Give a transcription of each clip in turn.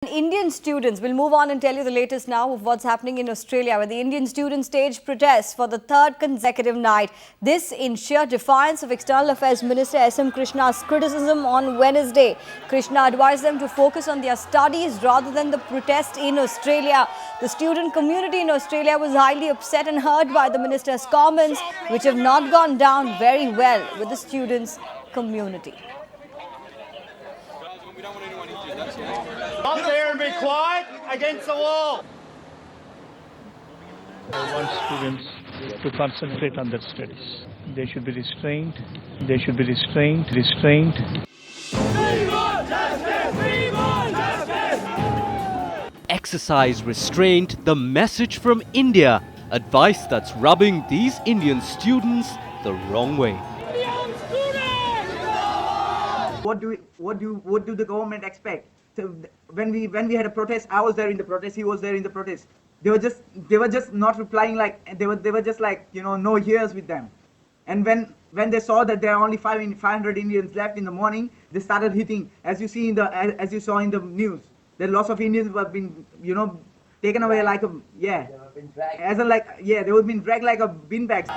Indian students, we'll move on and tell you the latest now of what's happening in Australia, where the Indian students staged protests for the third consecutive night. This in sheer defiance of External Affairs Minister S.M. Krishna's criticism on Wednesday. Krishna advised them to focus on their studies rather than the protest in Australia. The student community in Australia was highly upset and hurt by the minister's comments, which have not gone down very well with the students' community. Up there and be quiet against the wall. I want students to concentrate on their studies. They should be restrained. They should be restrained. Exercise restraint, the message from India. Advice that's rubbing these Indian students the wrong way. What do the government expect? So when we had a protest, I was there in the protest. He was there in the protest. They were just not replying, like they were just like, no ears with them. And when they saw that there are only 500 Indians left in the morning, they started hitting. As you saw in the news, there are lots of Indians who have been taken away like they were being dragged like a beanbags.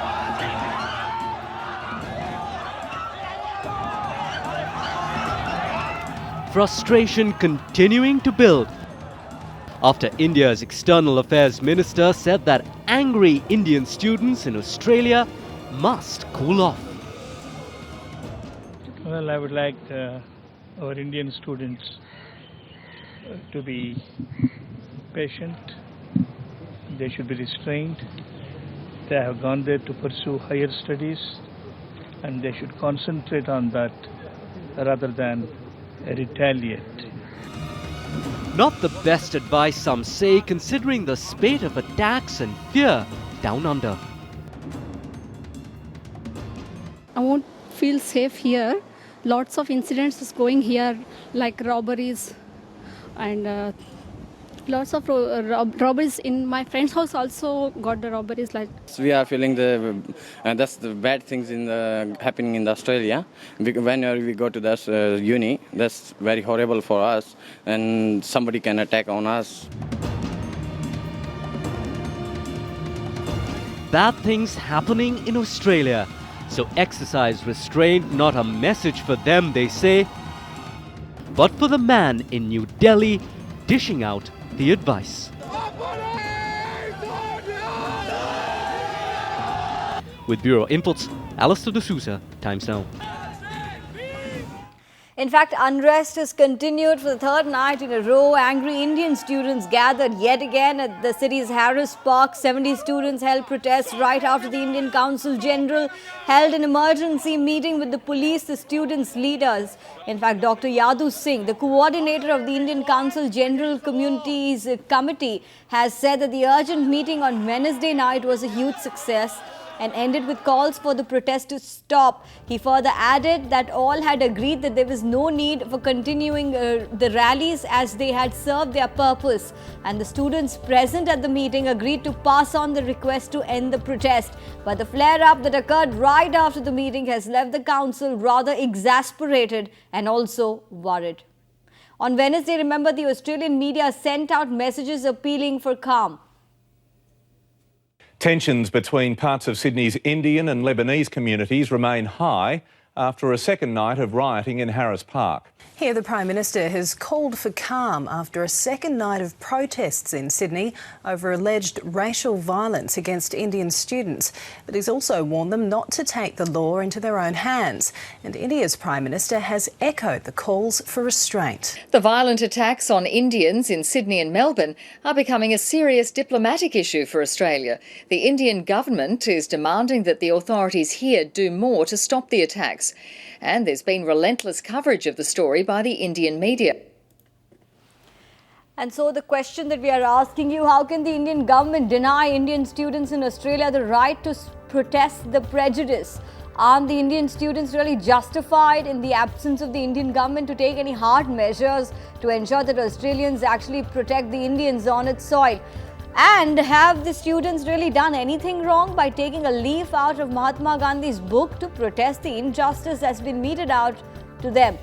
Frustration continuing to build after India's External Affairs Minister said that angry Indian students in Australia must cool off. Well, I would like our Indian students to be patient. They should be restrained. They have gone there to pursue higher studies, and they should concentrate on that rather than retaliate. Not the best advice, some say, considering the spate of attacks and fear down under. I won't feel safe here. Lots of incidents is going here, like robberies and lots of robberies. In my friend's house also got the robberies. Like we are feeling that's the bad things happening in Australia. Whenever we go to the uni, that's very horrible for us, and somebody can attack on us. Bad things happening in Australia. So exercise restraint, not a message for them, they say, but for the man in New Delhi dishing out the advice. With Bureau Inputs, Alistair D'Souza, Times Now. In fact, unrest has continued for the third night in a row. Angry Indian students gathered yet again at the city's Harris Park. 70 students held protests right after the Indian Consul General held an emergency meeting with the police, the students' leaders. In fact, Dr. Yadu Singh, the coordinator of the Indian Consul General Communities Committee, has said that the urgent meeting on Wednesday night was a huge success and ended with calls for the protest to stop. He further added that all had agreed that there was no need for continuing the rallies as they had served their purpose, and the students present at the meeting agreed to pass on the request to end the protest. But the flare-up that occurred right after the meeting has left the council rather exasperated and also worried. On Wednesday, remember, the Australian media sent out messages appealing for calm. Tensions between parts of Sydney's Indian and Lebanese communities remain high after a second night of rioting in Harris Park. Here, the Prime Minister has called for calm after a second night of protests in Sydney over alleged racial violence against Indian students. But he's also warned them not to take the law into their own hands. And India's Prime Minister has echoed the calls for restraint. The violent attacks on Indians in Sydney and Melbourne are becoming a serious diplomatic issue for Australia. The Indian government is demanding that the authorities here do more to stop the attacks. And there's been relentless coverage of the story by the Indian media. And so the question that we are asking you, how can the Indian government deny Indian students in Australia the right to protest the prejudice? Aren't the Indian students really justified in the absence of the Indian government to take any hard measures to ensure that Australians actually protect the Indians on its soil? And have the students really done anything wrong by taking a leaf out of Mahatma Gandhi's book to protest the injustice that's been meted out to them?